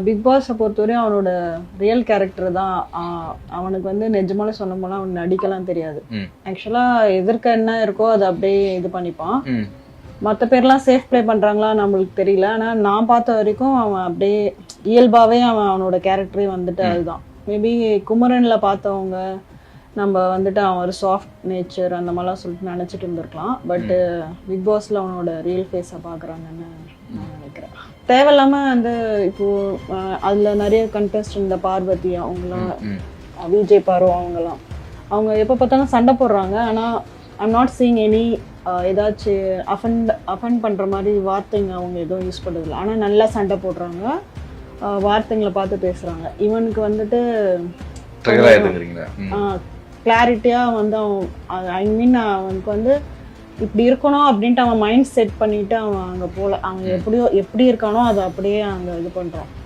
Big பாஸை பொறுத்தவரையும் அவனோட ரியல் கேரக்டர் தான். அவனுக்கு வந்து நிஜமாலே சொன்ன போனால் அவன் நடிக்கலாம் தெரியாது. ஆக்சுவலாக எதிர்க்க என்ன இருக்கோ அதை அப்படியே இது பண்ணிப்பான். மற்ற பேர்லாம் சேஃப் ப்ளே பண்ணுறாங்களா நம்மளுக்கு தெரியல. ஆனால் நான் பார்த்த வரைக்கும் அவன் அப்படியே இயல்பாகவே அவனோட கேரக்டரே வந்துட்டு அதுதான். மேபி குமரனில் பார்த்தவங்க நம்ம வந்துட்டு அவன் ஒரு சாஃப்ட் நேச்சர் அந்த மாதிரிலாம் சொல்லிட்டு நினச்சிட்டு இருந்திருக்கலாம். பட்டு பிக் பாஸில் அவனோட ரியல் ஃபேஸை பார்க்குறாங்கன்னு நான் நினைக்கிறேன். தேவையில்லாமல் வந்து இப்போது அதில் நிறைய கண்டெஸ்ட் இந்த பார்வதி அவங்களாம், விஜய் பாரு அவங்கெல்லாம், அவங்க எப்போ பார்த்தாலும் சண்டை போடுறாங்க. ஆனால் ஐம் நாட் சீயிங் எனி ஏதாச்சும் அஃபெண்ட் பண்ணுற மாதிரி வார்த்தைங்க அவங்க எதுவும் யூஸ் பண்ணுறதில்ல. ஆனால் நல்லா சண்டை போடுறாங்க, வார்த்தைங்களை பார்த்து பேசுகிறாங்க. இவனுக்கு வந்துட்டு கிளாரிட்டியாக வந்து அவன் ஐ மீன் அவனுக்கு வந்து இப்படி இருக்கணும் அப்படின்ட்டு அவன் மைண்ட் செட் பண்ணிட்டு அவன் அங்கே போல அவன் எப்படி இருக்கானோ அதை அப்படியே அங்கே இது பண்ணுறான்.